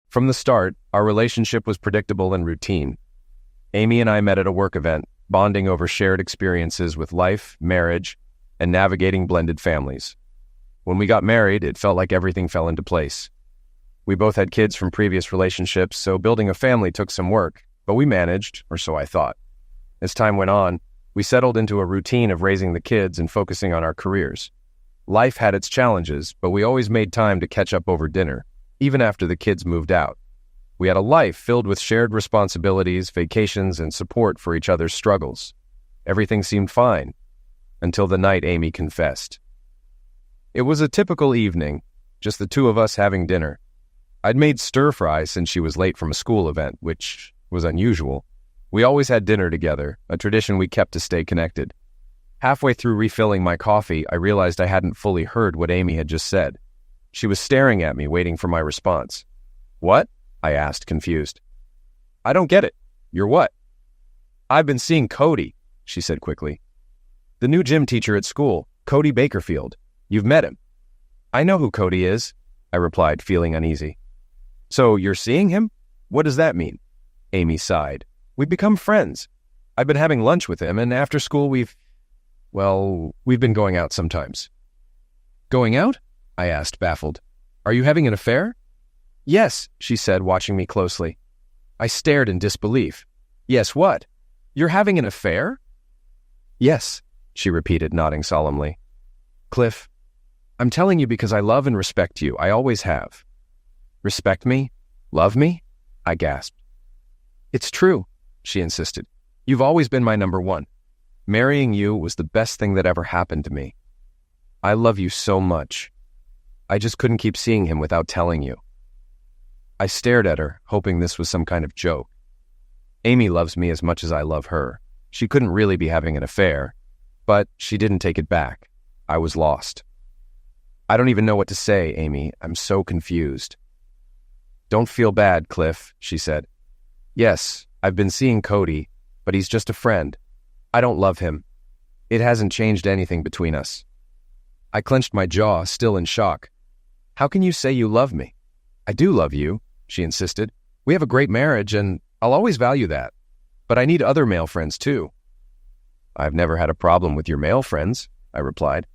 From the start, our relationship was predictable and routine. Amy and I met at a work event, bonding over shared experiences with life, marriage, and navigating blended families. When we got married, it felt like everything fell into place. We both had kids from previous relationships, so building a family took some work, but we managed, or so I thought. As time went on, we settled into a routine of raising the kids and focusing on our careers. Life had its challenges, but we always made time to catch up over dinner, even after the kids moved out. We had a life filled with shared responsibilities, vacations, and support for each other's struggles. Everything seemed fine, until the night Amy confessed. It was a typical evening, just the two of us having dinner. I'd made stir-fry since she was late from a school event, which was unusual. We always had dinner together, a tradition we kept to stay connected. Halfway through refilling my coffee, I realized I hadn't fully heard what Amy had just said. She was staring at me, waiting for my response. "What?" I asked, confused. "I don't get it. You're what?" "I've been seeing Cody," she said quickly. "The new gym teacher at school, Cody Bakerfield. You've met him." "I know who Cody is," I replied, feeling uneasy. "So you're seeing him? What does that mean?" Amy sighed. "We've become friends. I've been having lunch with him, and after school we've been going out sometimes." "Going out?" I asked, baffled. "Are you having an affair?" "Yes," she said, watching me closely. I stared in disbelief. "Yes, what? You're having an affair?" "Yes," she repeated, nodding solemnly. "Cliff, I'm telling you because I love and respect you. I always have." "Respect me? Love me?" I gasped. "It's true," she insisted. "You've always been my number one. Marrying you was the best thing that ever happened to me. I love you so much. I just couldn't keep seeing him without telling you." I stared at her, hoping this was some kind of joke. Amy loves me as much as I love her. She couldn't really be having an affair, but she didn't take it back. I was lost. "I don't even know what to say, Amy. I'm so confused." "Don't feel bad, Cliff," she said. "Yes, I've been seeing Cody, but he's just a friend. I don't love him. It hasn't changed anything between us." I clenched my jaw, still in shock. "How can you say you love me?" "I do love you," she insisted. "We have a great marriage, and I'll always value that. But I need other male friends, too." "I've never had a problem with your male friends," I replied.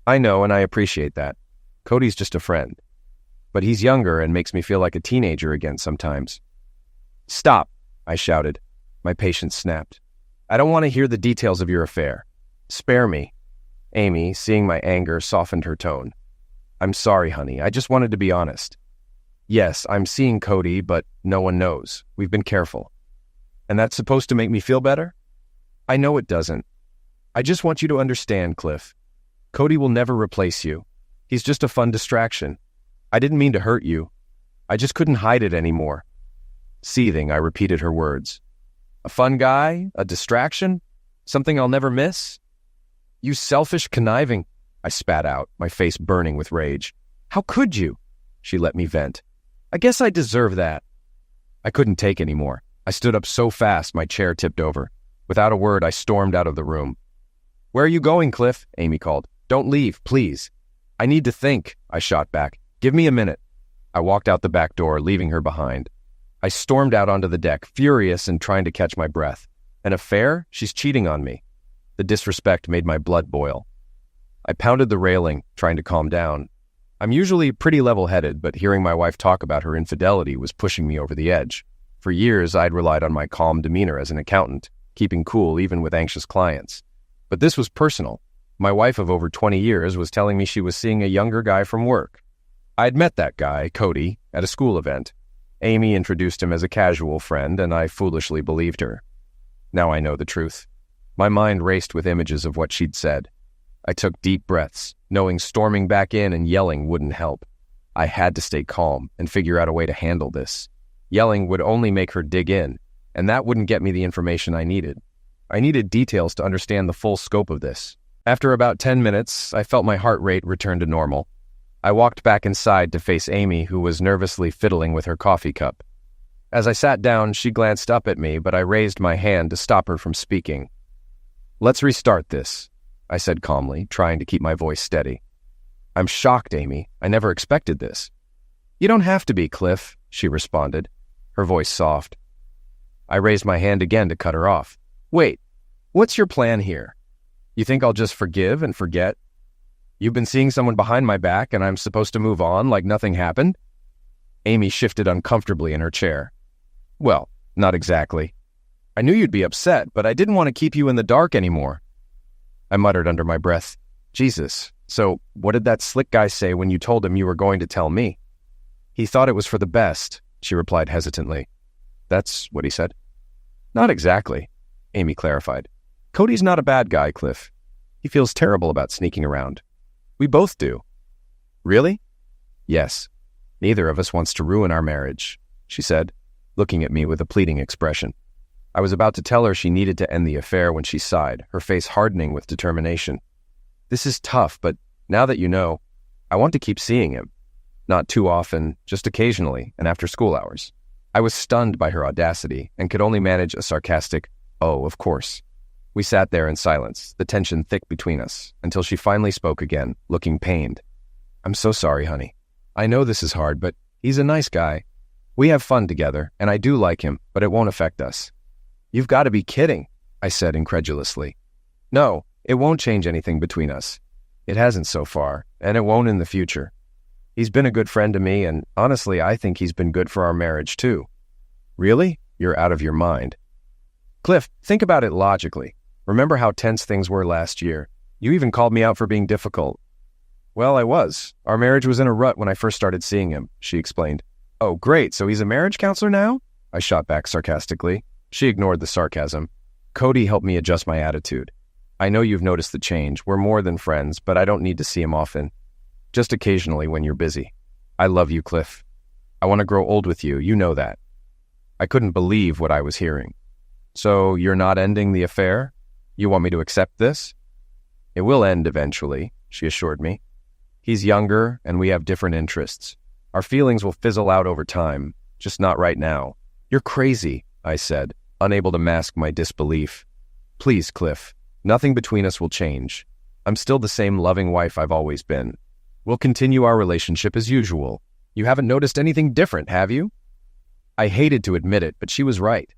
"I know, and I appreciate that. Cody's just a friend. But he's younger and makes me feel like a teenager again sometimes." "Stop," I shouted. My patience snapped. "I don't want to hear the details of your affair. Spare me." Amy, seeing my anger, softened her tone. "I'm sorry, honey. I just wanted to be honest. Yes, I'm seeing Cody, but no one knows. We've been careful. And that's supposed to make me feel better? I know it doesn't. I just want you to understand, Cliff. Cody will never replace you. He's just a fun distraction. I didn't mean to hurt you. I just couldn't hide it anymore." Seething, I repeated her words. "A fun guy? A distraction? Something I'll never miss? You selfish, conniving—" I spat out, my face burning with rage. "How could you?" She let me vent. "I guess I deserve that." I couldn't take any more. I stood up so fast my chair tipped over. Without a word, I stormed out of the room. "Where are you going, Cliff?" Amy called. "Don't leave, please." "I need to think," I shot back. "Give me a minute." I walked out the back door, leaving her behind. I stormed out onto the deck, furious and trying to catch my breath. An affair? She's cheating on me. The disrespect made my blood boil. I pounded the railing, trying to calm down. I'm usually pretty level-headed, but hearing my wife talk about her infidelity was pushing me over the edge. For years, I'd relied on my calm demeanor as an accountant, keeping cool even with anxious clients. But this was personal. My wife of over 20 years was telling me she was seeing a younger guy from work. I'd met that guy, Cody, at a school event. Amy introduced him as a casual friend, and I foolishly believed her. Now I know the truth. My mind raced with images of what she'd said. I took deep breaths, knowing storming back in and yelling wouldn't help. I had to stay calm and figure out a way to handle this. Yelling would only make her dig in, and that wouldn't get me the information I needed. I needed details to understand the full scope of this. After about 10 minutes, I felt my heart rate return to normal. I walked back inside to face Amy, who was nervously fiddling with her coffee cup. As I sat down, she glanced up at me, but I raised my hand to stop her from speaking. "Let's restart this," I said calmly, trying to keep my voice steady. "I'm shocked, Amy. I never expected this." "You don't have to be, Cliff," she responded, her voice soft. I raised my hand again to cut her off. Wait, what's your plan here? You think I'll just forgive and forget? You've been seeing someone behind my back and I'm supposed to move on like nothing happened? Amy shifted uncomfortably in her chair. Well, not exactly. I knew you'd be upset, but I didn't want to keep you in the dark anymore. I muttered under my breath, Jesus, so what did that slick guy say when you told him you were going to tell me? He thought it was for the best, she replied hesitantly. That's what he said. Not exactly, Amy clarified. Cody's not a bad guy, Cliff. He feels terrible about sneaking around. We both do. Really? Yes. Neither of us wants to ruin our marriage, she said, looking at me with a pleading expression. I was about to tell her she needed to end the affair when she sighed, her face hardening with determination. This is tough, but now that you know, I want to keep seeing him. Not too often, just occasionally, and after school hours. I was stunned by her audacity and could only manage a sarcastic, oh, of course. We sat there in silence, the tension thick between us, until she finally spoke again, looking pained. I'm so sorry, honey. I know this is hard, but he's a nice guy. We have fun together, and I do like him, but it won't affect us. You've got to be kidding, I said incredulously. No, it won't change anything between us. It hasn't so far, and it won't in the future. He's been a good friend to me, and honestly, I think he's been good for our marriage, too. Really? You're out of your mind. Cliff, think about it logically. Remember how tense things were last year? You even called me out for being difficult. Well, I was. Our marriage was in a rut when I first started seeing him, she explained. Oh, great, so he's a marriage counselor now? I shot back sarcastically. She ignored the sarcasm. Cody helped me adjust my attitude. I know you've noticed the change. We're more than friends, but I don't need to see him often. Just occasionally when you're busy. I love you, Cliff. I want to grow old with you, you know that. I couldn't believe what I was hearing. So you're not ending the affair? You want me to accept this? It will end eventually, she assured me. He's younger, and we have different interests. Our feelings will fizzle out over time, just not right now. You're crazy, I said, unable to mask my disbelief. Please, Cliff, nothing between us will change. I'm still the same loving wife I've always been. We'll continue our relationship as usual. You haven't noticed anything different, have you? I hated to admit it, but she was right.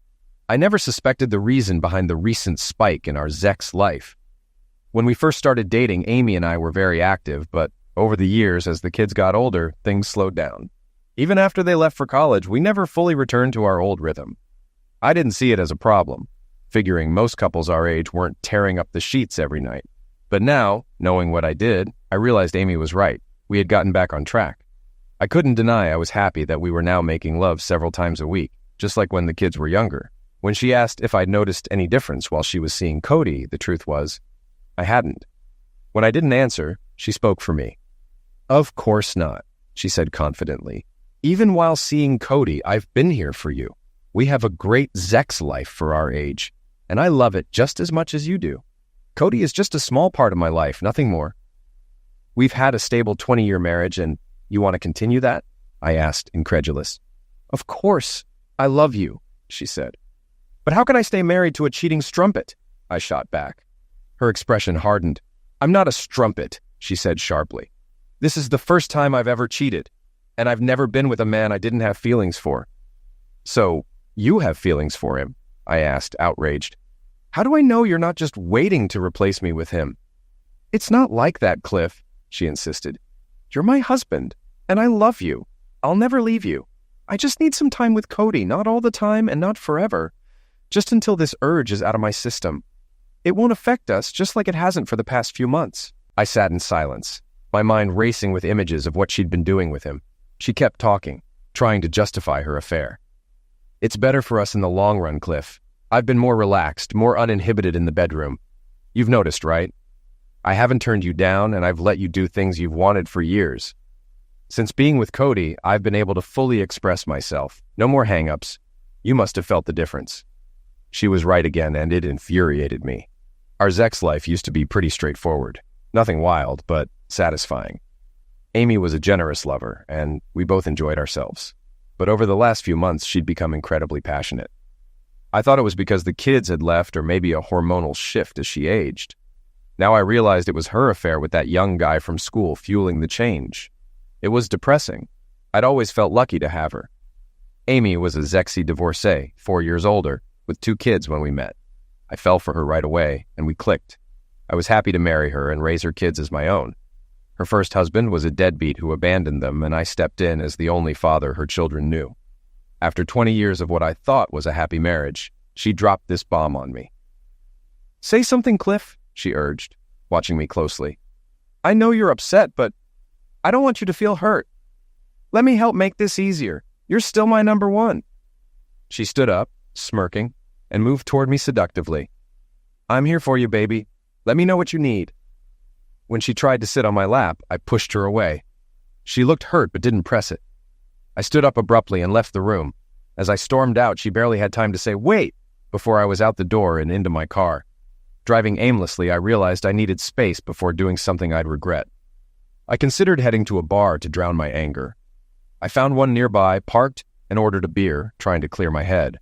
I never suspected the reason behind the recent spike in our Zek's life. When we first started dating, Amy and I were very active, but over the years, as the kids got older, things slowed down. Even after they left for college, we never fully returned to our old rhythm. I didn't see it as a problem, figuring most couples our age weren't tearing up the sheets every night. But now, knowing what I did, I realized Amy was right. We had gotten back on track. I couldn't deny I was happy that we were now making love several times a week, just like when the kids were younger. When she asked if I'd noticed any difference while she was seeing Cody, the truth was, I hadn't. When I didn't answer, she spoke for me. Of course not, she said confidently. Even while seeing Cody, I've been here for you. We have a great Zek's life for our age, and I love it just as much as you do. Cody is just a small part of my life, nothing more. We've had a stable 20-year marriage, and you want to continue that? I asked, incredulous. Of course. I love you, she said. But how can I stay married to a cheating strumpet? I shot back. Her expression hardened. I'm not a strumpet, she said sharply. This is the first time I've ever cheated, and I've never been with a man I didn't have feelings for. So, you have feelings for him? I asked, outraged. How do I know you're not just waiting to replace me with him? It's not like that, Cliff, she insisted. You're my husband, and I love you. I'll never leave you. I just need some time with Cody, not all the time and not forever. Just until this urge is out of my system. It won't affect us, just like it hasn't for the past few months. I sat in silence, my mind racing with images of what she'd been doing with him. She kept talking, trying to justify her affair. It's better for us in the long run, Cliff. I've been more relaxed, more uninhibited in the bedroom. You've noticed, right? I haven't turned you down, and I've let you do things you've wanted for years. Since being with Cody, I've been able to fully express myself. No more hang-ups. You must have felt the difference. She was right again, and it infuriated me. Our Zek's life used to be pretty straightforward. Nothing wild, but satisfying. Amy was a generous lover, and we both enjoyed ourselves. But over the last few months, she'd become incredibly passionate. I thought it was because the kids had left or maybe a hormonal shift as she aged. Now I realized it was her affair with that young guy from school fueling the change. It was depressing. I'd always felt lucky to have her. Amy was a Zexy divorcee, 4 years older, with 2 kids when we met. I fell for her right away, and we clicked. I was happy to marry her and raise her kids as my own. Her first husband was a deadbeat who abandoned them, and I stepped in as the only father her children knew. After 20 years of what I thought was a happy marriage, she dropped this bomb on me. "Say something, Cliff," she urged, watching me closely. "I know you're upset, but I don't want you to feel hurt. Let me help make this easier. You're still my number one." She stood up, smirking, and moved toward me seductively. "I'm here for you, baby. Let me know what you need." When she tried to sit on my lap, I pushed her away. She looked hurt but didn't press it. I stood up abruptly and left the room. As I stormed out, she barely had time to say, "Wait!" before I was out the door and into my car. Driving aimlessly, I realized I needed space before doing something I'd regret. I considered heading to a bar to drown my anger. I found one nearby, parked, and ordered a beer, trying to clear my head.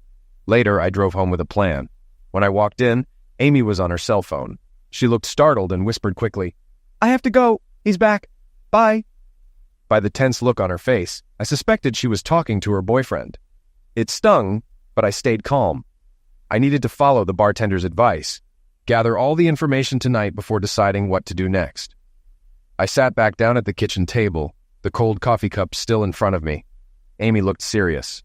Later, I drove home with a plan. When I walked in, Amy was on her cell phone. She looked startled and whispered quickly, "I have to go. He's back. Bye." By the tense look on her face, I suspected she was talking to her boyfriend. It stung, but I stayed calm. I needed to follow the bartender's advice, gather all the information tonight before deciding what to do next. I sat back down at the kitchen table, the cold coffee cup still in front of me. Amy looked serious.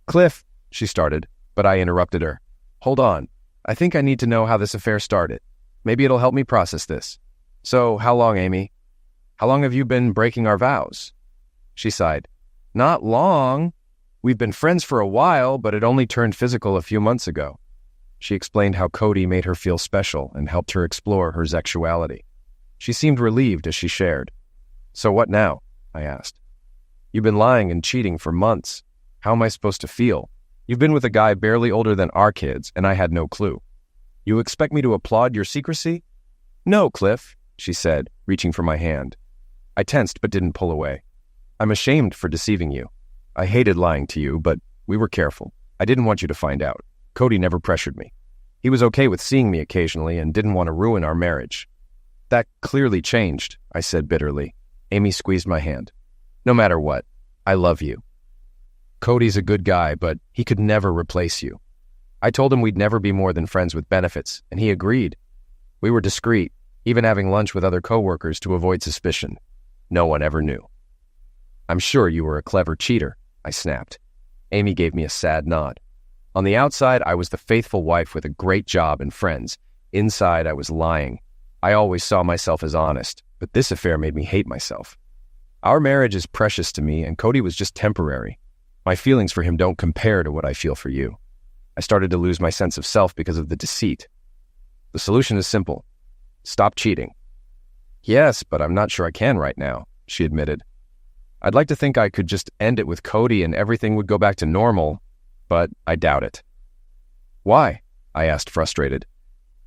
"Cliff," she started, but I interrupted her. "Hold on. I think I need to know how this affair started. Maybe it'll help me process this. So, how long, Amy? How long have you been breaking our vows?" She sighed. "Not long. We've been friends for a while, but it only turned physical a few months ago." She explained how Cody made her feel special and helped her explore her sexuality. She seemed relieved as she shared. "So what now?" I asked. "You've been lying and cheating for months. How am I supposed to feel? You've been with a guy barely older than our kids, and I had no clue. You expect me to applaud your secrecy?" "No, Cliff," she said, reaching for my hand. I tensed but didn't pull away. "I'm ashamed for deceiving you. I hated lying to you, but we were careful. I didn't want you to find out. Cody never pressured me. He was okay with seeing me occasionally and didn't want to ruin our marriage." "That clearly changed," I said bitterly. Amy squeezed my hand. "No matter what, I love you. Cody's a good guy, but he could never replace you. I told him we'd never be more than friends with benefits, and he agreed. We were discreet, even having lunch with other coworkers to avoid suspicion. No one ever knew." "I'm sure you were a clever cheater," I snapped. Amy gave me a sad nod. On the outside, I was the faithful wife with a great job and friends. Inside, I was lying. I always saw myself as honest, but this affair made me hate myself. Our marriage is precious to me, and Cody was just temporary. My feelings for him don't compare to what I feel for you. I started to lose my sense of self because of the deceit. The solution is simple. Stop cheating. "Yes, but I'm not sure I can right now," she admitted. "I'd like to think I could just end it with Cody and everything would go back to normal, but I doubt it." "Why?" I asked, frustrated.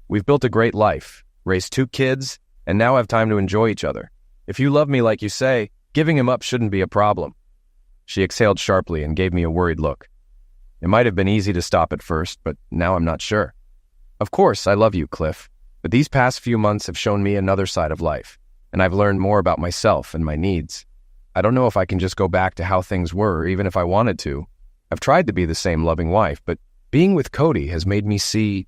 "We've built a great life, raised 2 kids, and now have time to enjoy each other. If you love me like you say, giving him up shouldn't be a problem." She exhaled sharply and gave me a worried look. It might have been easy to stop at first, but now I'm not sure. "Of course, I love you, Cliff, but these past few months have shown me another side of life, and I've learned more about myself and my needs. I don't know if I can just go back to how things were, even if I wanted to. I've tried to be the same loving wife, but being with Cody has made me see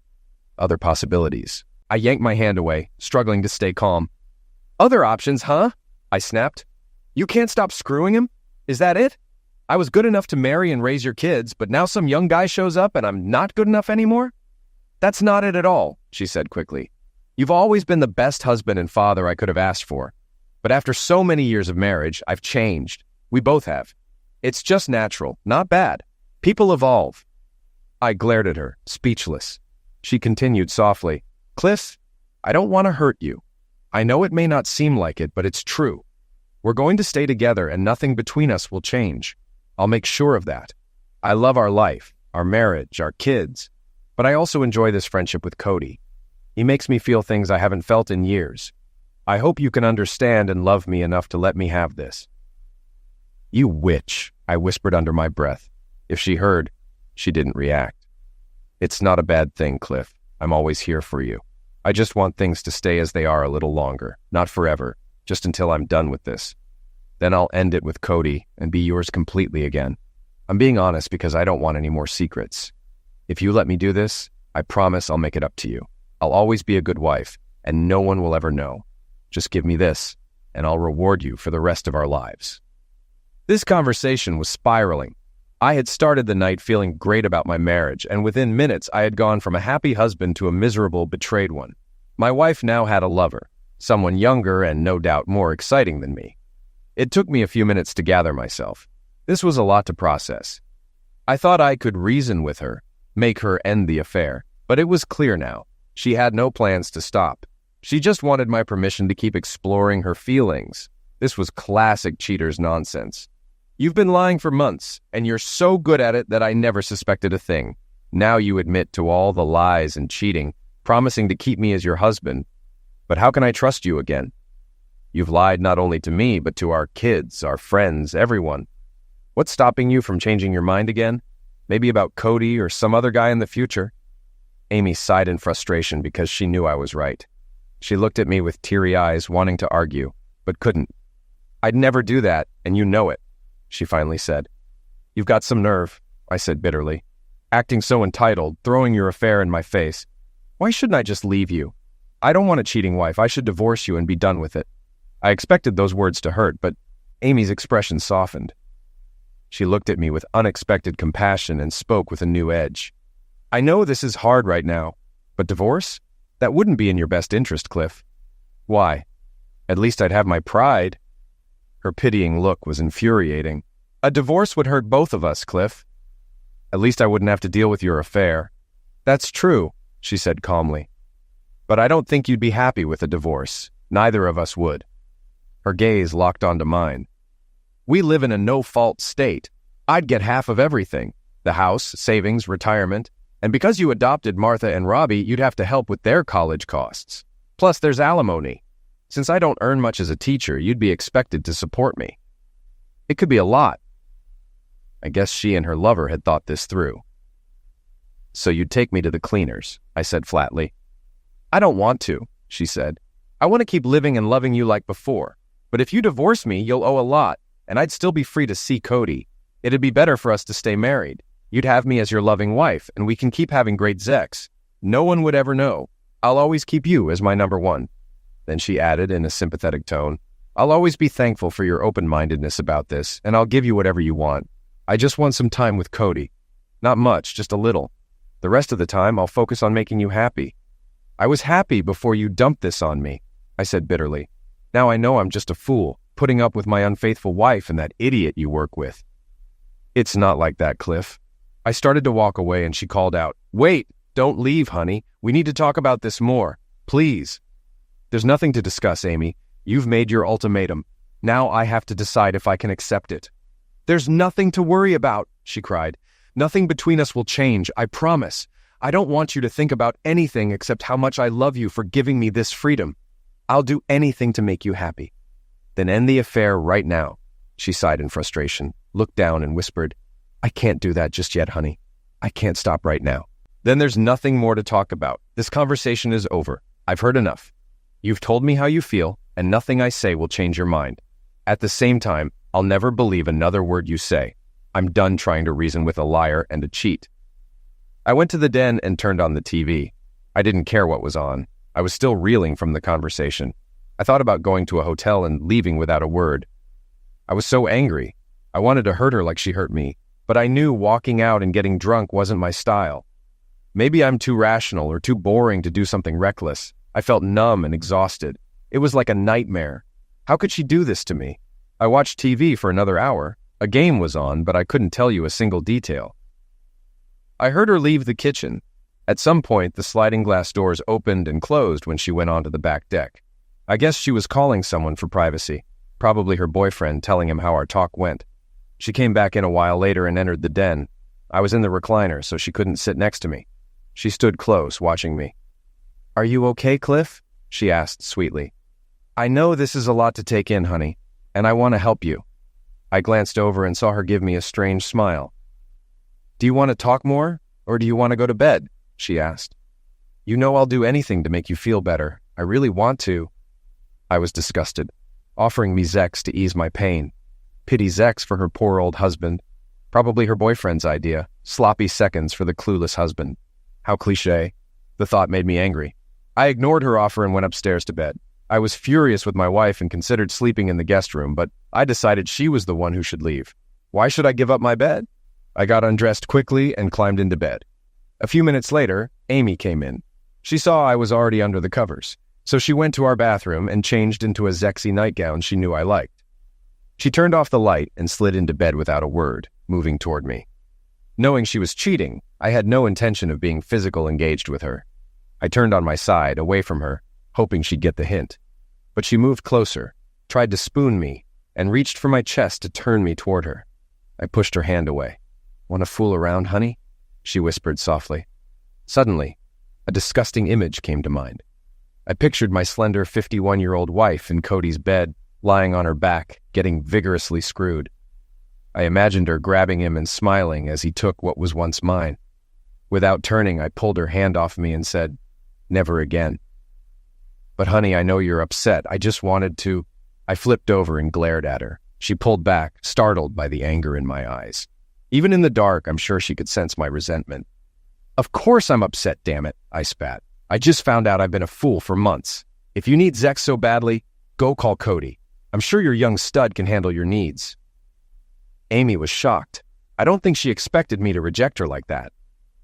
other possibilities." I yanked my hand away, struggling to stay calm. "Other options, huh?" I snapped. "You can't stop screwing him? Is that it? I was good enough to marry and raise your kids, but now some young guy shows up and I'm not good enough anymore?" "That's not it at all," she said quickly. "You've always been the best husband and father I could have asked for. But after so many years of marriage, I've changed. We both have. It's just natural, not bad. People evolve." I glared at her, speechless. She continued softly, "Cliff, I don't want to hurt you. I know it may not seem like it, but it's true. We're going to stay together and nothing between us will change. I'll make sure of that. I love our life, our marriage, our kids, but I also enjoy this friendship with Cody. He makes me feel things I haven't felt in years. I hope you can understand and love me enough to let me have this." "You witch," I whispered under my breath. If she heard, she didn't react. "It's not a bad thing, Cliff. I'm always here for you. I just want things to stay as they are a little longer, not forever, just until I'm done with this. Then I'll end it with Cody and be yours completely again. I'm being honest because I don't want any more secrets. If you let me do this, I promise I'll make it up to you. I'll always be a good wife, and no one will ever know. Just give me this, and I'll reward you for the rest of our lives." This conversation was spiraling. I had started the night feeling great about my marriage, and within minutes I had gone from a happy husband to a miserable, betrayed one. My wife now had a lover, someone younger and no doubt more exciting than me. It took me a few minutes to gather myself. This was a lot to process. I thought I could reason with her, make her end the affair, but it was clear now. She had no plans to stop. She just wanted my permission to keep exploring her feelings. This was classic cheater's nonsense. "You've been lying for months, and you're so good at it that I never suspected a thing. Now you admit to all the lies and cheating, promising to keep me as your husband. But how can I trust you again? You've lied not only to me, but to our kids, our friends, everyone. What's stopping you from changing your mind again? Maybe about Cody or some other guy in the future?" Amy sighed in frustration because she knew I was right. She looked at me with teary eyes, wanting to argue, but couldn't. "I'd never do that, and you know it," she finally said. "You've got some nerve," I said bitterly. "Acting so entitled, throwing your affair in my face. Why shouldn't I just leave you? I don't want a cheating wife. I should divorce you and be done with it." I expected those words to hurt, but Amy's expression softened. She looked at me with unexpected compassion and spoke with a new edge. "I know this is hard right now, but divorce? That wouldn't be in your best interest, Cliff." "Why? At least I'd have my pride." Her pitying look was infuriating. "A divorce would hurt both of us, Cliff." "At least I wouldn't have to deal with your affair." "That's true," she said calmly. "But I don't think you'd be happy with a divorce. Neither of us would." Her gaze locked onto mine. "We live in a no-fault state. I'd get half of everything. The house, savings, retirement. And because you adopted Martha and Robbie, you'd have to help with their college costs. Plus, there's alimony. Since I don't earn much as a teacher, you'd be expected to support me. It could be a lot." I guess she and her lover had thought this through. "So you'd take me to the cleaners," I said flatly. "I don't want to," she said. "I want to keep living and loving you like before. But if you divorce me, you'll owe a lot, and I'd still be free to see Cody. It'd be better for us to stay married. You'd have me as your loving wife, and we can keep having great sex. No one would ever know. I'll always keep you as my number one." Then she added in a sympathetic tone, "I'll always be thankful for your open-mindedness about this, and I'll give you whatever you want. I just want some time with Cody. Not much, just a little. The rest of the time, I'll focus on making you happy." "I was happy before you dumped this on me," I said bitterly. "Now I know I'm just a fool, putting up with my unfaithful wife and that idiot you work with." "It's not like that, Cliff." I started to walk away and she called out, "Wait, don't leave, honey. We need to talk about this more. Please." "There's nothing to discuss, Amy. You've made your ultimatum. Now I have to decide if I can accept it." "There's nothing to worry about," she cried. "Nothing between us will change, I promise. I don't want you to think about anything except how much I love you for giving me this freedom. I'll do anything to make you happy." "Then end the affair right now." She sighed in frustration, looked down and whispered, "I can't do that just yet, honey. I can't stop right now." "Then there's nothing more to talk about. This conversation is over. I've heard enough. You've told me how you feel, and nothing I say will change your mind. At the same time, I'll never believe another word you say. I'm done trying to reason with a liar and a cheat." I went to the den and turned on the TV. I didn't care what was on. I was still reeling from the conversation. I thought about going to a hotel and leaving without a word. I was so angry. I wanted to hurt her like she hurt me, but I knew walking out and getting drunk wasn't my style. Maybe I'm too rational or too boring to do something reckless. I felt numb and exhausted. It was like a nightmare. How could she do this to me? I watched TV for another hour. A game was on, but I couldn't tell you a single detail. I heard her leave the kitchen. At some point, the sliding glass doors opened and closed when she went onto the back deck. I guess she was calling someone for privacy, probably her boyfriend telling him how our talk went. She came back in a while later and entered the den. I was in the recliner, so she couldn't sit next to me. She stood close, watching me. "Are you okay, Cliff?" she asked sweetly. "I know this is a lot to take in, honey, and I want to help you." I glanced over and saw her give me a strange smile. "Do you want to talk more, or do you want to go to bed?" she asked. "You know I'll do anything to make you feel better. I really want to." I was disgusted, offering me Zex to ease my pain. Pity Zex for her poor old husband. Probably her boyfriend's idea. Sloppy seconds for the clueless husband. How cliché. The thought made me angry. I ignored her offer and went upstairs to bed. I was furious with my wife and considered sleeping in the guest room, but I decided she was the one who should leave. Why should I give up my bed? I got undressed quickly and climbed into bed. A few minutes later, Amy came in. She saw I was already under the covers, so she went to our bathroom and changed into a Zexy nightgown she knew I liked. She turned off the light and slid into bed without a word, moving toward me. Knowing she was cheating, I had no intention of being physical engaged with her. I turned on my side, away from her, hoping she'd get the hint. But she moved closer, tried to spoon me, and reached for my chest to turn me toward her. I pushed her hand away. "Want to fool around, honey?" she whispered softly. Suddenly, a disgusting image came to mind. I pictured my slender 51-year-old wife in Cody's bed, lying on her back, getting vigorously screwed. I imagined her grabbing him and smiling as he took what was once mine. Without turning, I pulled her hand off me and said, "Never again." "But honey, I know you're upset. I just wanted to—" I flipped over and glared at her. She pulled back, startled by the anger in my eyes. Even in the dark, I'm sure she could sense my resentment. "Of course I'm upset, damn it," I spat. "I just found out I've been a fool for months. If you need Zex so badly, go call Cody. I'm sure your young stud can handle your needs." Amy was shocked. I don't think she expected me to reject her like that.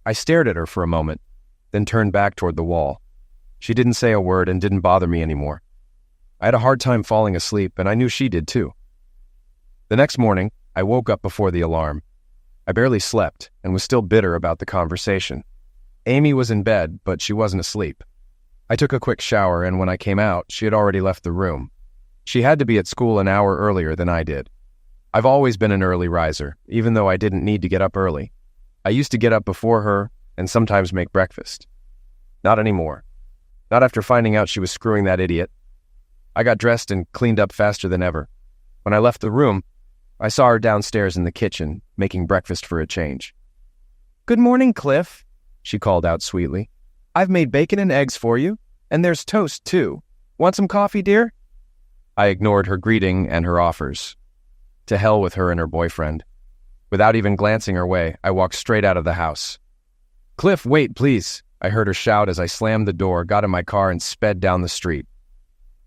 I stared at her for a moment, then turned back toward the wall. She didn't say a word and didn't bother me anymore. I had a hard time falling asleep, and I knew she did too. The next morning, I woke up before the alarm. I barely slept and was still bitter about the conversation. Amy was in bed, but she wasn't asleep. I took a quick shower, and when I came out, she had already left the room. She had to be at school an hour earlier than I did. I've always been an early riser, even though I didn't need to get up early. I used to get up before her and sometimes make breakfast. Not anymore. Not after finding out she was screwing that idiot. I got dressed and cleaned up faster than ever. When I left the room, I saw her downstairs in the kitchen, making breakfast for a change. "Good morning, Cliff," she called out sweetly. "I've made bacon and eggs for you, and there's toast, too. Want some coffee, dear?" I ignored her greeting and her offers. To hell with her and her boyfriend. Without even glancing her way, I walked straight out of the house. "Cliff, wait, please," I heard her shout as I slammed the door, got in my car, and sped down the street.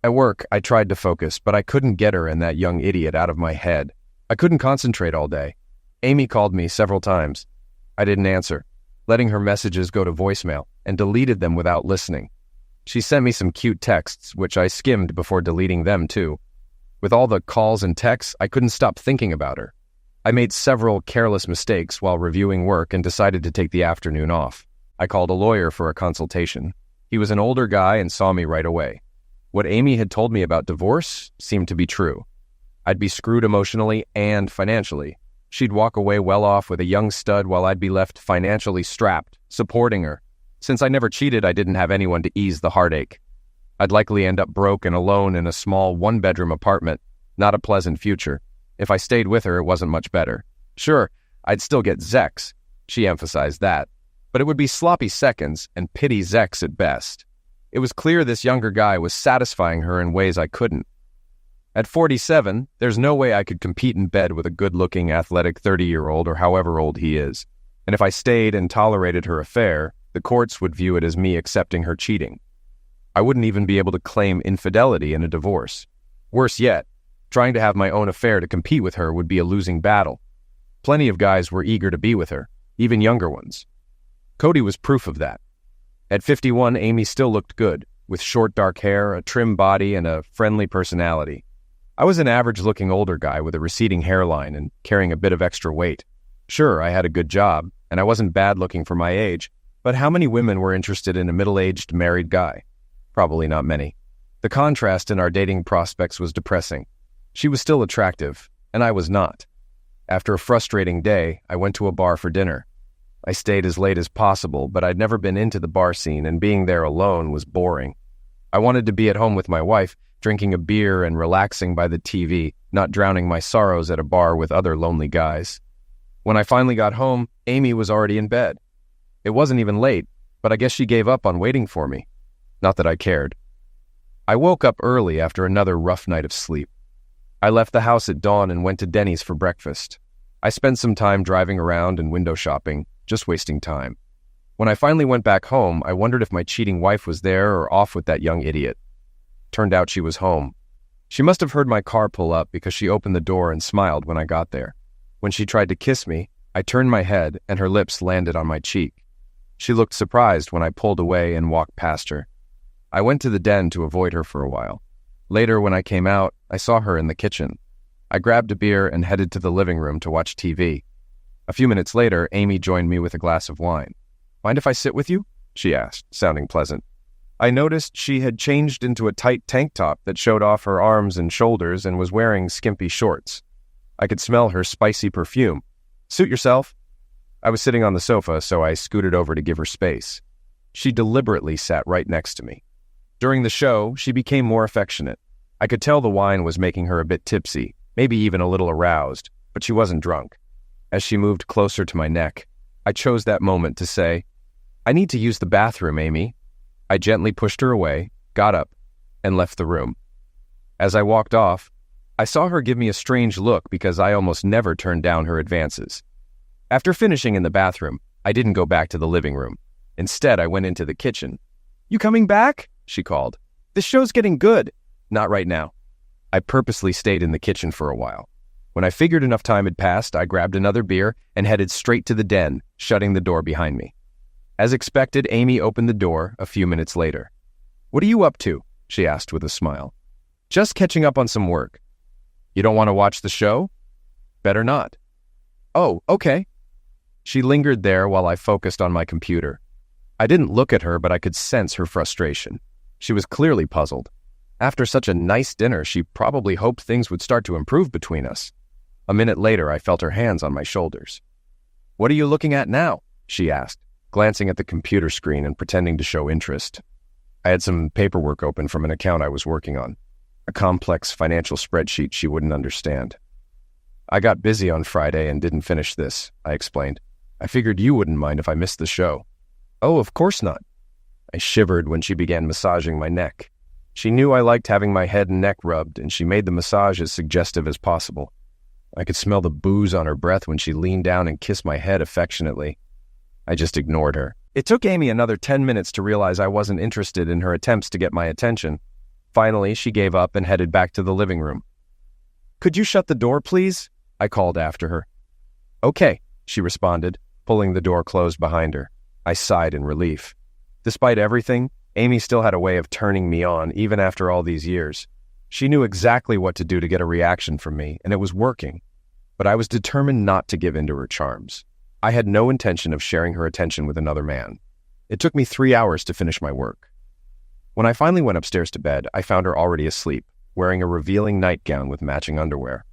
At work, I tried to focus, but I couldn't get her and that young idiot out of my head. I couldn't concentrate all day. Amy called me several times. I didn't answer, letting her messages go to voicemail, and deleted them without listening. She sent me some cute texts, which I skimmed before deleting them too. With all the calls and texts, I couldn't stop thinking about her. I made several careless mistakes while reviewing work and decided to take the afternoon off. I called a lawyer for a consultation. He was an older guy and saw me right away. What Amy had told me about divorce seemed to be true. I'd be screwed emotionally and financially. She'd walk away well off with a young stud while I'd be left financially strapped, supporting her. Since I never cheated, I didn't have anyone to ease the heartache. I'd likely end up broke and alone in a small one-bedroom apartment. Not a pleasant future. If I stayed with her, it wasn't much better. Sure, I'd still get Zex. She emphasized that. But it would be sloppy seconds and pity Zex at best. It was clear this younger guy was satisfying her in ways I couldn't. At 47, there's no way I could compete in bed with a good-looking, athletic 30-year-old or however old he is. And if I stayed and tolerated her affair, the courts would view it as me accepting her cheating. I wouldn't even be able to claim infidelity in a divorce. Worse yet, trying to have my own affair to compete with her would be a losing battle. Plenty of guys were eager to be with her, even younger ones. Cody was proof of that. At 51, Amy still looked good, with short dark hair, a trim body, and a friendly personality. I was an average-looking older guy with a receding hairline and carrying a bit of extra weight. Sure, I had a good job, and I wasn't bad-looking for my age, but how many women were interested in a middle-aged married guy? Probably not many. The contrast in our dating prospects was depressing. She was still attractive, and I was not. After a frustrating day, I went to a bar for dinner. I stayed as late as possible, but I'd never been into the bar scene, and being there alone was boring. I wanted to be at home with my wife, drinking a beer and relaxing by the TV, not drowning my sorrows at a bar with other lonely guys. When I finally got home, Amy was already in bed. It wasn't even late, but I guess she gave up on waiting for me. Not that I cared. I woke up early after another rough night of sleep. I left the house at dawn and went to Denny's for breakfast. I spent some time driving around and window shopping, just wasting time. When I finally went back home, I wondered if my cheating wife was there or off with that young idiot. Turned out she was home. She must have heard my car pull up because she opened the door and smiled when I got there. When she tried to kiss me, I turned my head and her lips landed on my cheek. She looked surprised when I pulled away and walked past her. I went to the den to avoid her for a while. Later, when I came out, I saw her in the kitchen. I grabbed a beer and headed to the living room to watch TV. A few minutes later, Amy joined me with a glass of wine. "Mind if I sit with you?" she asked, sounding pleasant. I noticed she had changed into a tight tank top that showed off her arms and shoulders and was wearing skimpy shorts. I could smell her spicy perfume. "Suit yourself." I was sitting on the sofa, so I scooted over to give her space. She deliberately sat right next to me. During the show, she became more affectionate. I could tell the wine was making her a bit tipsy, maybe even a little aroused, but she wasn't drunk. As she moved closer to my neck, I chose that moment to say, "I need to use the bathroom, Amy." I gently pushed her away, got up, and left the room. As I walked off, I saw her give me a strange look because I almost never turned down her advances. After finishing in the bathroom, I didn't go back to the living room. Instead, I went into the kitchen. "You coming back?" she called. "This show's getting good." "Not right now." I purposely stayed in the kitchen for a while. When I figured enough time had passed, I grabbed another beer and headed straight to the den, shutting the door behind me. As expected, Amy opened the door a few minutes later. "What are you up to?" she asked with a smile. "Just catching up on some work." "You don't want to watch the show?" "Better not." "Oh, okay." She lingered there while I focused on my computer. I didn't look at her, but I could sense her frustration. She was clearly puzzled. After such a nice dinner, she probably hoped things would start to improve between us. A minute later, I felt her hands on my shoulders. "What are you looking at now?" she asked, glancing at the computer screen and pretending to show interest. I had some paperwork open from an account I was working on, a complex financial spreadsheet she wouldn't understand. "I got busy on Friday and didn't finish this," I explained. "I figured you wouldn't mind if I missed the show." "Oh, of course not." I shivered when she began massaging my neck. She knew I liked having my head and neck rubbed, and she made the massage as suggestive as possible. I could smell the booze on her breath when she leaned down and kissed my head affectionately. I just ignored her. It took Amy another 10 minutes to realize I wasn't interested in her attempts to get my attention. Finally, she gave up and headed back to the living room. "Could you shut the door, please?" I called after her. "Okay," she responded, pulling the door closed behind her. I sighed in relief. Despite everything, Amy still had a way of turning me on, even after all these years. She knew exactly what to do to get a reaction from me, and it was working. But I was determined not to give in to her charms. I had no intention of sharing her attention with another man. It took me 3 hours to finish my work. When I finally went upstairs to bed, I found her already asleep, wearing a revealing nightgown with matching underwear.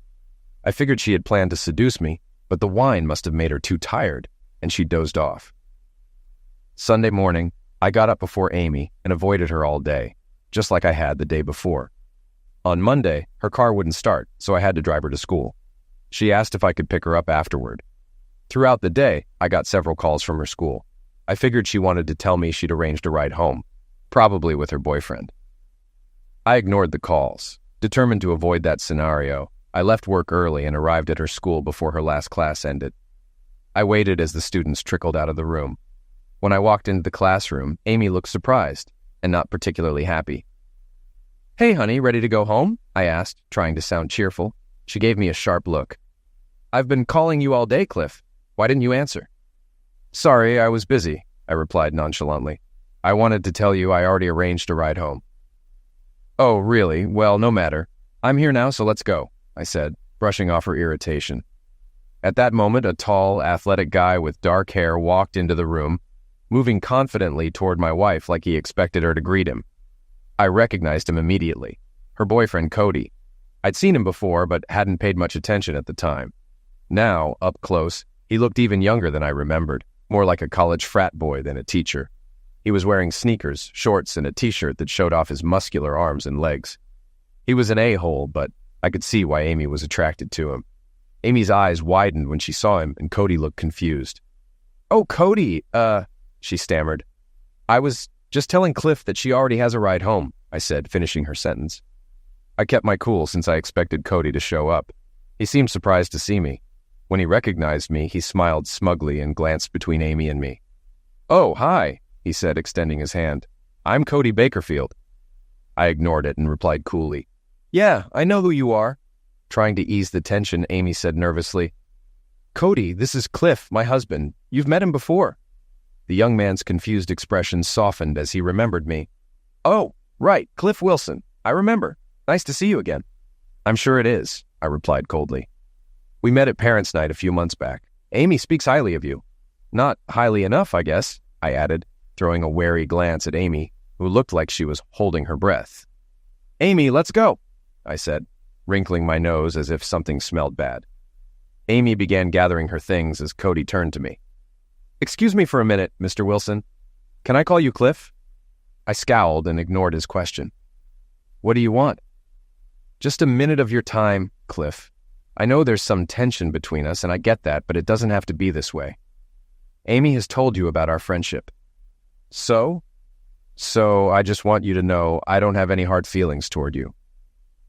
I figured she had planned to seduce me, but the wine must have made her too tired, and she dozed off. Sunday morning, I got up before Amy and avoided her all day, just like I had the day before. On Monday, her car wouldn't start, so I had to drive her to school. She asked if I could pick her up afterward. Throughout the day, I got several calls from her school. I figured she wanted to tell me she'd arranged a ride home, probably with her boyfriend. I ignored the calls. Determined to avoid that scenario, I left work early and arrived at her school before her last class ended. I waited as the students trickled out of the room. When I walked into the classroom, Amy looked surprised and not particularly happy. "Hey, honey, ready to go home?" I asked, trying to sound cheerful. She gave me a sharp look. "I've been calling you all day, Cliff. Why didn't you answer?" "Sorry, I was busy," I replied nonchalantly. "I wanted to tell you I already arranged a ride home." "Oh, really? Well, no matter. I'm here now, so let's go," I said, brushing off her irritation. At that moment, a tall, athletic guy with dark hair walked into the room, moving confidently toward my wife like he expected her to greet him. I recognized him immediately. Her boyfriend, Cody. I'd seen him before, but hadn't paid much attention at the time. Now, up close, he looked even younger than I remembered, more like a college frat boy than a teacher. He was wearing sneakers, shorts, and a t-shirt that showed off his muscular arms and legs. He was an a-hole, but I could see why Amy was attracted to him. Amy's eyes widened when she saw him, and Cody looked confused. "Oh, Cody, she stammered. "I was just telling Cliff that she already has a ride home," I said, finishing her sentence. I kept my cool since I expected Cody to show up. He seemed surprised to see me. When he recognized me, he smiled smugly and glanced between Amy and me. "Oh, hi," he said, extending his hand. "I'm Cody Bakerfield." I ignored it and replied coolly, "Yeah, I know who you are." Trying to ease the tension, Amy said nervously, "Cody, this is Cliff, my husband. You've met him before." The young man's confused expression softened as he remembered me. "Oh, right, Cliff Wilson. I remember. Nice to see you again." "I'm sure it is," I replied coldly. "We met at Parents' Night a few months back. Amy speaks highly of you." "Not highly enough, I guess," I added, throwing a wary glance at Amy, who looked like she was holding her breath. "Amy, let's go," I said, wrinkling my nose as if something smelled bad. Amy began gathering her things as Cody turned to me. "Excuse me for a minute, Mr. Wilson. Can I call you Cliff?" I scowled and ignored his question. "What do you want?" "Just a minute of your time, Cliff. I know there's some tension between us, and I get that, but it doesn't have to be this way. Amy has told you about our friendship." So I just want you to know I don't have any hard feelings toward you.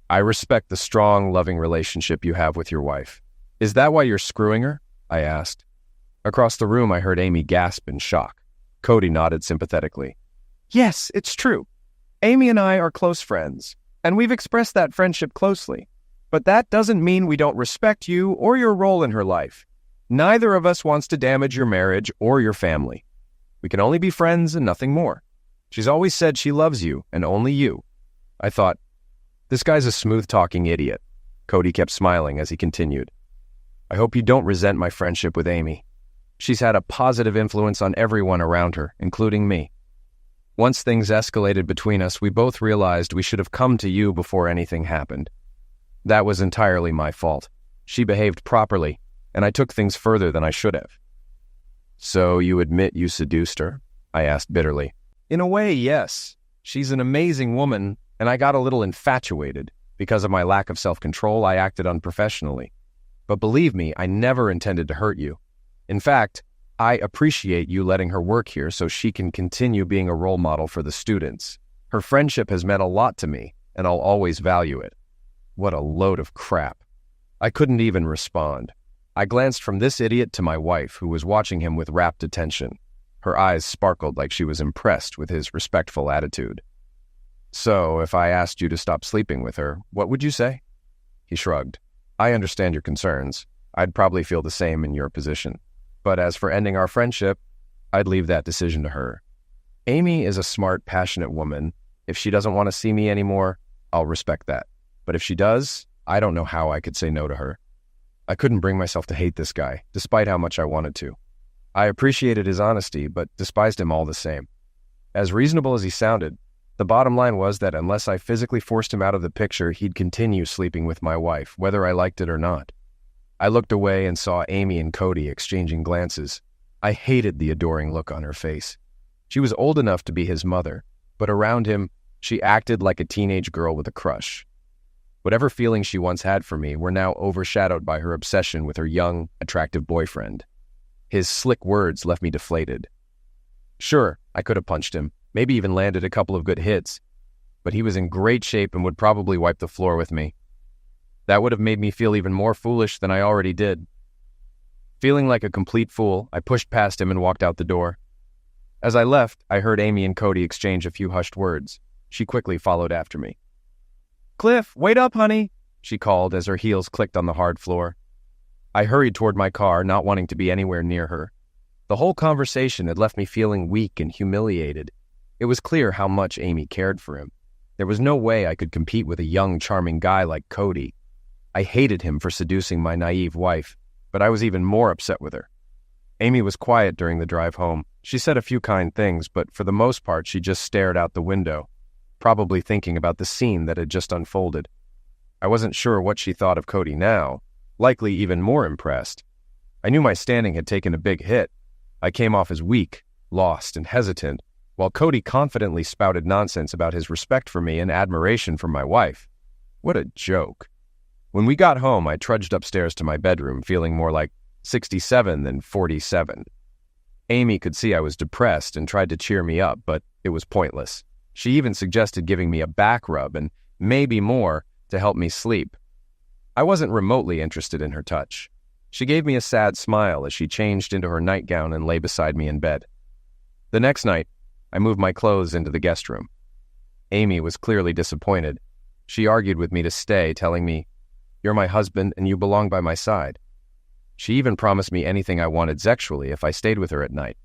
I respect the strong, loving relationship you have with your wife. Is that why you're screwing her?" I asked. Across the room, I heard Amy gasp in shock. Cody nodded sympathetically. "Yes, it's true. Amy and I are close friends, and we've expressed that friendship closely. But that doesn't mean we don't respect you or your role in her life. Neither of us wants to damage your marriage or your family. We can only be friends and nothing more. She's always said she loves you and only you." I thought, this guy's a smooth-talking idiot. Cody kept smiling as he continued. "I hope you don't resent my friendship with Amy. She's had a positive influence on everyone around her, including me. Once things escalated between us, we both realized we should have come to you before anything happened. That was entirely my fault. She behaved properly, and I took things further than I should have." "So you admit you seduced her?" I asked bitterly. "In a way, yes. She's an amazing woman, and I got a little infatuated. Because of my lack of self-control, I acted unprofessionally. But believe me, I never intended to hurt you. In fact, I appreciate you letting her work here so she can continue being a role model for the students. Her friendship has meant a lot to me, and I'll always value it." What a load of crap. I couldn't even respond. I glanced from this idiot to my wife, who was watching him with rapt attention. Her eyes sparkled like she was impressed with his respectful attitude. "So, if I asked you to stop sleeping with her, what would you say?" He shrugged. "I understand your concerns. I'd probably feel the same in your position. But as for ending our friendship, I'd leave that decision to her. Amy is a smart, passionate woman. If she doesn't want to see me anymore, I'll respect that. But if she does, I don't know how I could say no to her." I couldn't bring myself to hate this guy, despite how much I wanted to. I appreciated his honesty, but despised him all the same. As reasonable as he sounded, the bottom line was that unless I physically forced him out of the picture, he'd continue sleeping with my wife, whether I liked it or not. I looked away and saw Amy and Cody exchanging glances. I hated the adoring look on her face. She was old enough to be his mother, but around him, she acted like a teenage girl with a crush. Whatever feelings she once had for me were now overshadowed by her obsession with her young, attractive boyfriend. His slick words left me deflated. Sure, I could have punched him, maybe even landed a couple of good hits, but he was in great shape and would probably wipe the floor with me. That would have made me feel even more foolish than I already did. Feeling like a complete fool, I pushed past him and walked out the door. As I left, I heard Amy and Cody exchange a few hushed words. She quickly followed after me. "Cliff, wait up, honey," she called as her heels clicked on the hard floor. I hurried toward my car, not wanting to be anywhere near her. The whole conversation had left me feeling weak and humiliated. It was clear how much Amy cared for him. There was no way I could compete with a young, charming guy like Cody. I hated him for seducing my naive wife, but I was even more upset with her. Amy was quiet during the drive home. She said a few kind things, but for the most part, she just stared out the window, probably thinking about the scene that had just unfolded. I wasn't sure what she thought of Cody now, likely even more impressed. I knew my standing had taken a big hit. I came off as weak, lost, and hesitant, while Cody confidently spouted nonsense about his respect for me and admiration for my wife. What a joke. When we got home, I trudged upstairs to my bedroom, feeling more like 67 than 47. Amy could see I was depressed and tried to cheer me up, but it was pointless. She even suggested giving me a back rub and maybe more to help me sleep. I wasn't remotely interested in her touch. She gave me a sad smile as she changed into her nightgown and lay beside me in bed. The next night, I moved my clothes into the guest room. Amy was clearly disappointed. She argued with me to stay, telling me, "You're my husband and you belong by my side." She even promised me anything I wanted sexually if I stayed with her at night.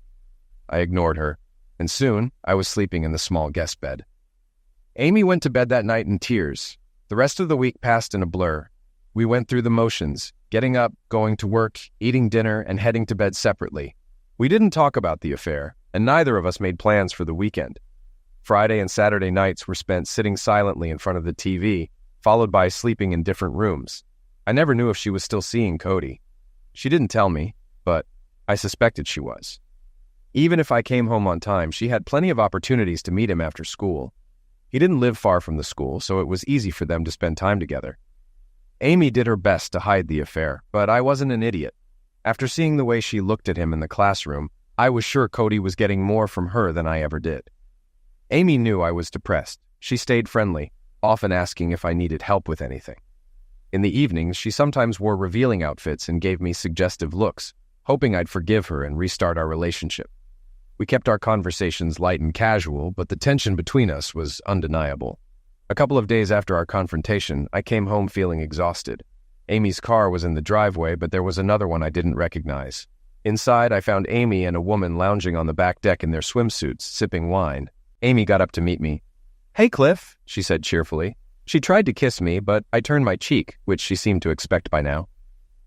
I ignored her, and soon I was sleeping in the small guest bed. Amy went to bed that night in tears. The rest of the week passed in a blur. We went through the motions, getting up, going to work, eating dinner, and heading to bed separately. We didn't talk about the affair, and neither of us made plans for the weekend. Friday and Saturday nights were spent sitting silently in front of the TV, followed by sleeping in different rooms. I never knew if she was still seeing Cody. She didn't tell me, but I suspected she was. Even if I came home on time, she had plenty of opportunities to meet him after school. He didn't live far from the school, so it was easy for them to spend time together. Amy did her best to hide the affair, but I wasn't an idiot. After seeing the way she looked at him in the classroom, I was sure Cody was getting more from her than I ever did. Amy knew I was depressed. She stayed friendly, often asking if I needed help with anything. In the evenings, she sometimes wore revealing outfits and gave me suggestive looks, hoping I'd forgive her and restart our relationship. We kept our conversations light and casual, but the tension between us was undeniable. A couple of days after our confrontation, I came home feeling exhausted. Amy's car was in the driveway, but there was another one I didn't recognize. Inside, I found Amy and a woman lounging on the back deck in their swimsuits, sipping wine. Amy got up to meet me. "Hey, Cliff," she said cheerfully. She tried to kiss me, but I turned my cheek, which she seemed to expect by now.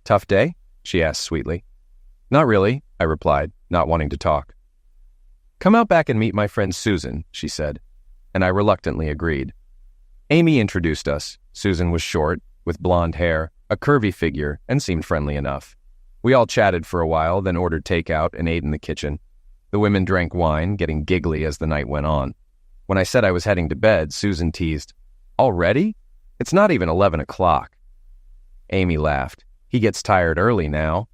"Tough day?" she asked sweetly. "Not really," I replied, not wanting to talk. "Come out back and meet my friend Susan," she said, and I reluctantly agreed. Amy introduced us. Susan was short, with blonde hair, a curvy figure, and seemed friendly enough. We all chatted for a while, then ordered takeout and ate in the kitchen. The women drank wine, getting giggly as the night went on. When I said I was heading to bed, Susan teased, "Already? It's not even 11 o'clock. Amy laughed. "He gets tired early now."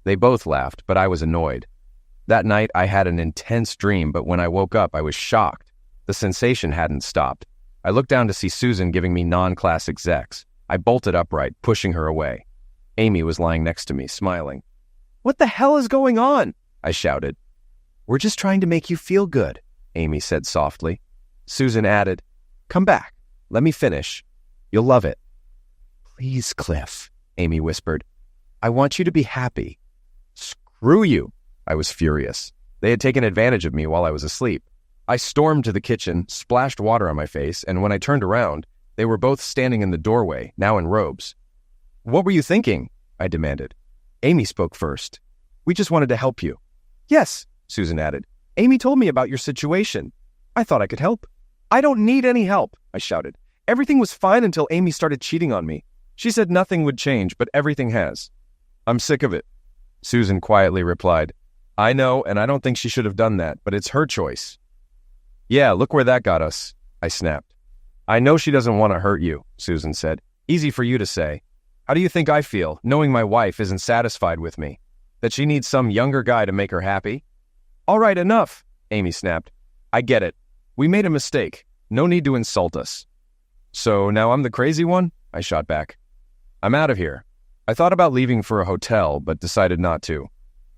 They both laughed, but I was annoyed. That night, I had an intense dream, but when I woke up, I was shocked. The sensation hadn't stopped. I looked down to see Susan giving me non-class execs. I bolted upright, pushing her away. Amy was lying next to me, smiling. "What the hell is going on?" I shouted. "We're just trying to make you feel good," Amy said softly. Susan added, "Come back. Let me finish. You'll love it." "Please, Cliff," Amy whispered. "I want you to be happy." "Screw you." I was furious. They had taken advantage of me while I was asleep. I stormed to the kitchen, splashed water on my face, and when I turned around, they were both standing in the doorway, now in robes. "What were you thinking?" I demanded. Amy spoke first. "We just wanted to help you." "Yes," Susan added. "Amy told me about your situation. I thought I could help." "I don't need any help," I shouted. "Everything was fine until Amy started cheating on me. She said nothing would change, but everything has." "I'm sick of it," Susan quietly replied. "I know, and I don't think she should have done that, but it's her choice." "Yeah, look where that got us," I snapped. "I know she doesn't want to hurt you," Susan said. "Easy for you to say. How do you think I feel, knowing my wife isn't satisfied with me? That she needs some younger guy to make her happy?" "All right, enough," Amy snapped. "I get it. We made a mistake. No need to insult us." "So now I'm the crazy one?" I shot back. "I'm out of here." I thought about leaving for a hotel, but decided not to.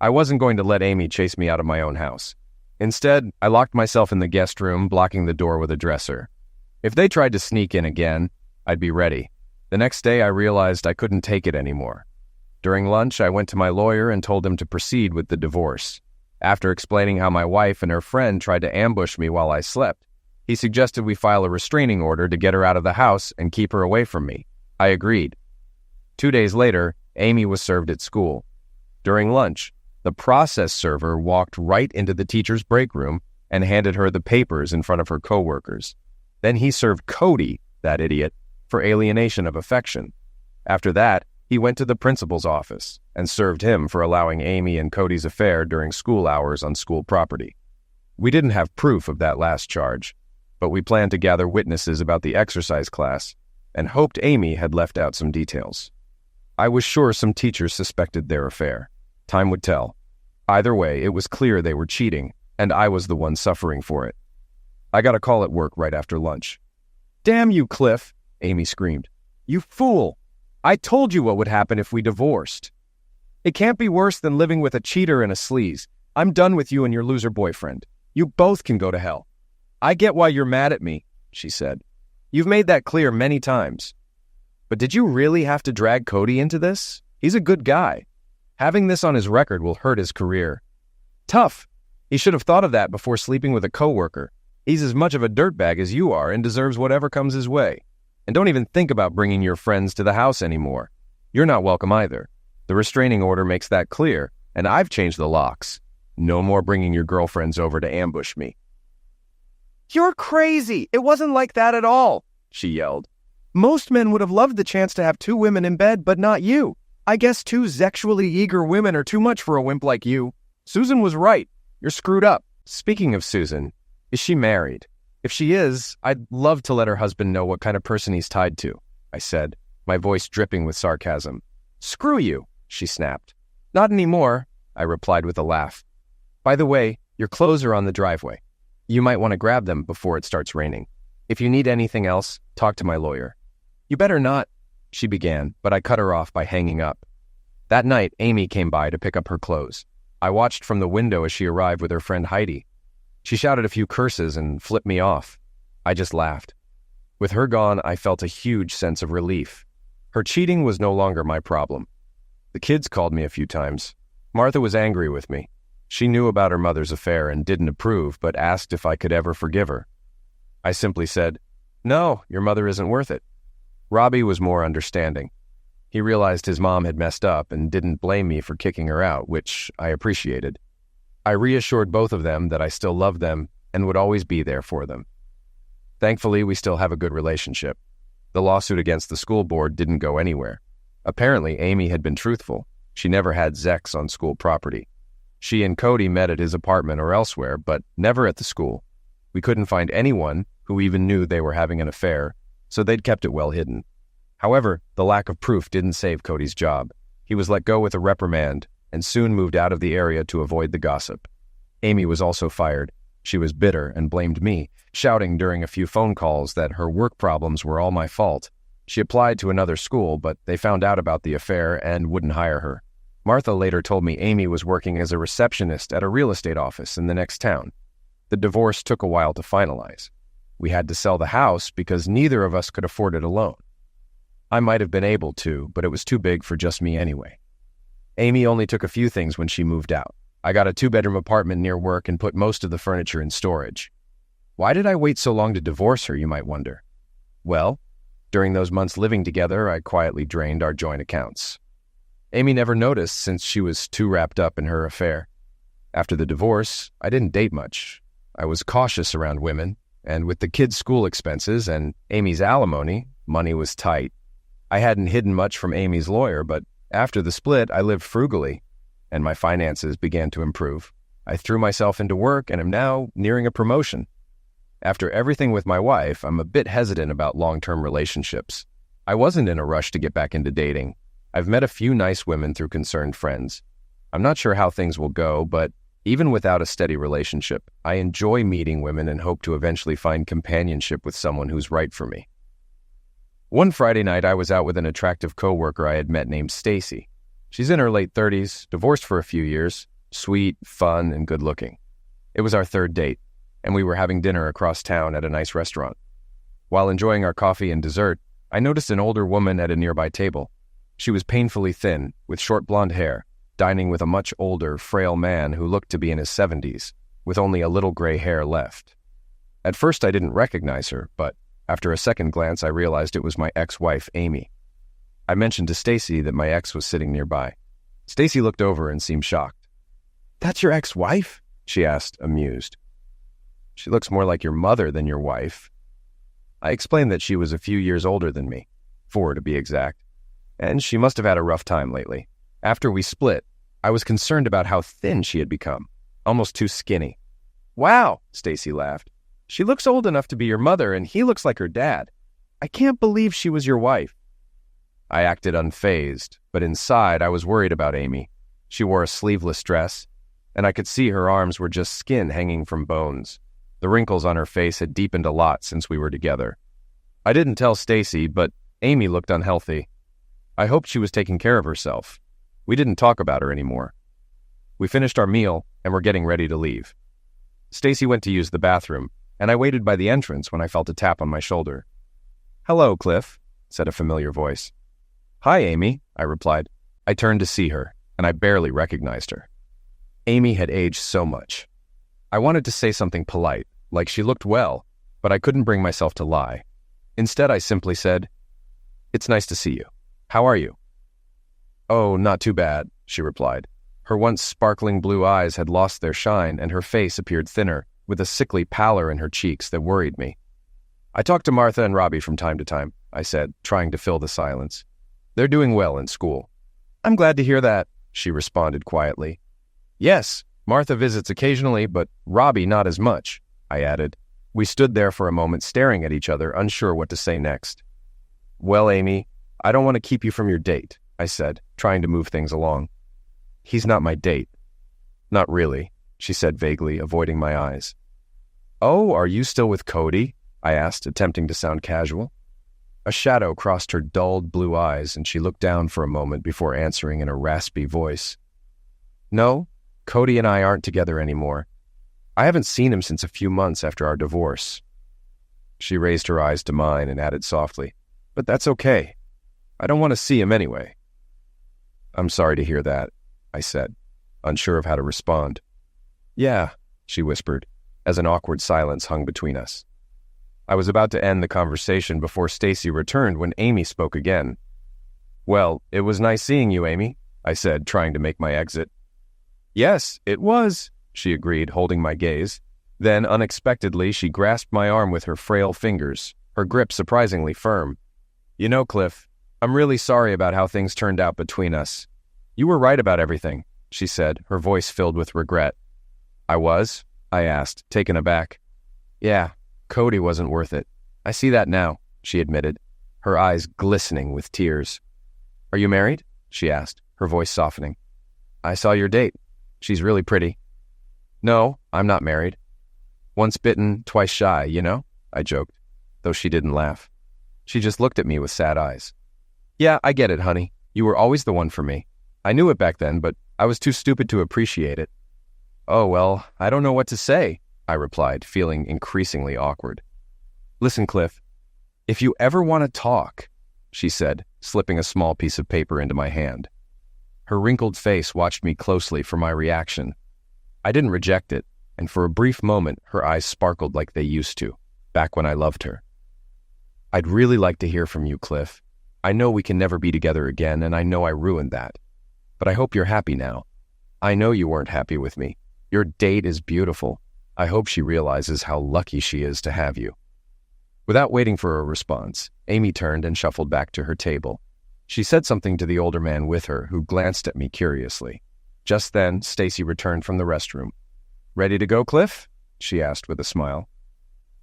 I wasn't going to let Amy chase me out of my own house. Instead, I locked myself in the guest room, blocking the door with a dresser. If they tried to sneak in again, I'd be ready. The next day, I realized I couldn't take it anymore. During lunch, I went to my lawyer and told him to proceed with the divorce. After explaining how my wife and her friend tried to ambush me while I slept, he suggested we file a restraining order to get her out of the house and keep her away from me. I agreed. 2 days later, Amy was served at school. During lunch, the process server walked right into the teacher's break room and handed her the papers in front of her coworkers. Then he served Cody, that idiot, for alienation of affection. After that, he went to the principal's office and served him for allowing Amy and Cody's affair during school hours on school property. We didn't have proof of that last charge, but we planned to gather witnesses about the exercise class and hoped Amy had left out some details. I was sure some teachers suspected their affair. Time would tell. Either way, it was clear they were cheating, and I was the one suffering for it. I got a call at work right after lunch. "Damn you, Cliff," Amy screamed. "You fool! I told you what would happen if we divorced." It can't be worse than living with a cheater and a sleaze. I'm done with you and your loser boyfriend. You both can go to hell. I get why you're mad at me, she said. You've made that clear many times. But did you really have to drag Cody into this? He's a good guy. Having this on his record will hurt his career. Tough. He should have thought of that before sleeping with a coworker. He's as much of a dirtbag as you are and deserves whatever comes his way. And don't even think about bringing your friends to the house anymore. You're not welcome either. The restraining order makes that clear, and I've changed the locks. No more bringing your girlfriends over to ambush me. You're crazy! It wasn't like that at all, she yelled. Most men would have loved the chance to have 2 women in bed, but not you. I guess 2 sexually eager women are too much for a wimp like you. Susan was right. You're screwed up. Speaking of Susan, is she married? If she is, I'd love to let her husband know what kind of person he's tied to, I said, my voice dripping with sarcasm. Screw you, she snapped. Not anymore, I replied with a laugh. By the way, your clothes are on the driveway. You might want to grab them before it starts raining. If you need anything else, talk to my lawyer. You better not, she began, but I cut her off by hanging up. That night, Amy came by to pick up her clothes. I watched from the window as she arrived with her friend Heidi. She shouted a few curses and flipped me off. I just laughed. With her gone, I felt a huge sense of relief. Her cheating was no longer my problem. The kids called me a few times. Martha was angry with me. She knew about her mother's affair and didn't approve, but asked if I could ever forgive her. I simply said, "No, your mother isn't worth it." Robbie was more understanding. He realized his mom had messed up and didn't blame me for kicking her out, which I appreciated. I reassured both of them that I still loved them and would always be there for them. Thankfully, we still have a good relationship. The lawsuit against the school board didn't go anywhere. Apparently, Amy had been truthful. She never had sex on school property. She and Cody met at his apartment or elsewhere, but never at the school. We couldn't find anyone who even knew they were having an affair, so they'd kept it well hidden. However, the lack of proof didn't save Cody's job. He was let go with a reprimand and soon moved out of the area to avoid the gossip. Amy was also fired. She was bitter and blamed me, shouting during a few phone calls that her work problems were all my fault. She applied to another school, but they found out about the affair and wouldn't hire her. Martha later told me Amy was working as a receptionist at a real estate office in the next town. The divorce took a while to finalize. We had to sell the house because neither of us could afford it alone. I might have been able to, but it was too big for just me anyway. Amy only took a few things when she moved out. I got a 2-bedroom apartment near work and put most of the furniture in storage. Why did I wait so long to divorce her, you might wonder? Well, during those months living together, I quietly drained our joint accounts. Amy never noticed since she was too wrapped up in her affair. After the divorce, I didn't date much. I was cautious around women, and with the kids' school expenses and Amy's alimony, money was tight. I hadn't hidden much from Amy's lawyer, but after the split, I lived frugally, and my finances began to improve. I threw myself into work and am now nearing a promotion. After everything with my wife, I'm a bit hesitant about long-term relationships. I wasn't in a rush to get back into dating. I've met a few nice women through concerned friends. I'm not sure how things will go, but even without a steady relationship, I enjoy meeting women and hope to eventually find companionship with someone who's right for me. One Friday night, I was out with an attractive coworker I had met named Stacy. She's in her late 30s, divorced for a few years, sweet, fun, and good-looking. It was our 3rd date, and we were having dinner across town at a nice restaurant. While enjoying our coffee and dessert, I noticed an older woman at a nearby table. She was painfully thin, with short blonde hair, dining with a much older, frail man who looked to be in his 70s, with only a little gray hair left. At first, I didn't recognize her, but after a second glance, I realized it was my ex-wife, Amy. I mentioned to Stacy that my ex was sitting nearby. Stacy looked over and seemed shocked. "That's your ex-wife?" she asked, amused. "She looks more like your mother than your wife." I explained that she was a few years older than me, 4 to be exact, and she must have had a rough time lately. After we split, I was concerned about how thin she had become, almost too skinny. "Wow," Stacy laughed. "She looks old enough to be your mother, and he looks like her dad. I can't believe she was your wife." I acted unfazed, but inside I was worried about Amy. She wore a sleeveless dress, and I could see her arms were just skin hanging from bones. The wrinkles on her face had deepened a lot since we were together. I didn't tell Stacy, but Amy looked unhealthy. I hoped she was taking care of herself. We didn't talk about her anymore. We finished our meal and were getting ready to leave. Stacy went to use the bathroom, and I waited by the entrance when I felt a tap on my shoulder. "Hello, Cliff," said a familiar voice. "Hi, Amy," I replied. I turned to see her, and I barely recognized her. Amy had aged so much. I wanted to say something polite, like she looked well, but I couldn't bring myself to lie. Instead, I simply said, "It's nice to see you. How are you?" "Oh, not too bad," she replied. Her once sparkling blue eyes had lost their shine, and her face appeared thinner, with a sickly pallor in her cheeks that worried me. "I talk to Martha and Robbie from time to time," I said, trying to fill the silence. "They're doing well in school." "I'm glad to hear that," she responded quietly. "Yes, Martha visits occasionally, but Robbie not as much," I added. We stood there for a moment staring at each other, unsure what to say next. "Well, Amy, I don't want to keep you from your date," I said, trying to move things along. "He's not my date." "Not really," she said vaguely, avoiding my eyes. "Oh, are you still with Cody?" I asked, attempting to sound casual. A shadow crossed her dulled blue eyes, and she looked down for a moment before answering in a raspy voice. "No, Cody and I aren't together anymore. I haven't seen him since a few months after our divorce." She raised her eyes to mine and added softly, "But that's okay. I don't want to see him anyway." "I'm sorry to hear that," I said, unsure of how to respond. "Yeah," she whispered, as an awkward silence hung between us. I was about to end the conversation before Stacy returned when Amy spoke again. "Well, it was nice seeing you, Amy," I said, trying to make my exit. "Yes, it was," she agreed, holding my gaze. Then, unexpectedly, she grasped my arm with her frail fingers, her grip surprisingly firm. "You know, Cliff, I'm really sorry about how things turned out between us. You were right about everything," she said, her voice filled with regret. "I was?" I asked, taken aback. "Yeah, Cody wasn't worth it. I see that now," she admitted, her eyes glistening with tears. "Are you married?" she asked, her voice softening. "I saw your date. She's really pretty." "No, I'm not married. Once bitten, twice shy, you know?" I joked, though she didn't laugh. She just looked at me with sad eyes. "Yeah, I get it, honey. You were always the one for me. I knew it back then, but I was too stupid to appreciate it." "Oh, well, I don't know what to say," I replied, feeling increasingly awkward. "Listen, Cliff, if you ever want to talk," she said, slipping a small piece of paper into my hand. Her wrinkled face watched me closely for my reaction. I didn't reject it, and for a brief moment her eyes sparkled like they used to, back when I loved her. "I'd really like to hear from you, Cliff. I know we can never be together again, and I know I ruined that. But I hope you're happy now. I know you weren't happy with me. Your date is beautiful. I hope she realizes how lucky she is to have you." Without waiting for a response, Amy turned and shuffled back to her table. She said something to the older man with her, who glanced at me curiously. Just then, Stacy returned from the restroom. "Ready to go, Cliff?" she asked with a smile.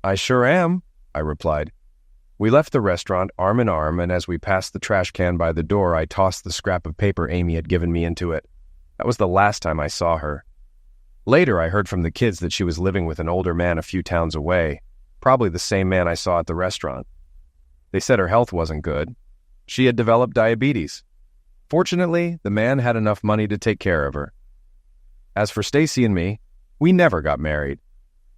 "I sure am," I replied. We left the restaurant arm in arm, and as we passed the trash can by the door, I tossed the scrap of paper Amy had given me into it. That was the last time I saw her. Later, I heard from the kids that she was living with an older man a few towns away, probably the same man I saw at the restaurant. They said her health wasn't good. She had developed diabetes. Fortunately, the man had enough money to take care of her. As for Stacy and me, we never got married.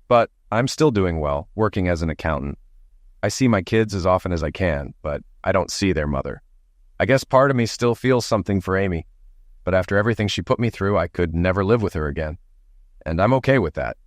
But I'm still doing well, working as an accountant. I see my kids as often as I can, but I don't see their mother. I guess part of me still feels something for Amy, but after everything she put me through, I could never live with her again. And I'm okay with that.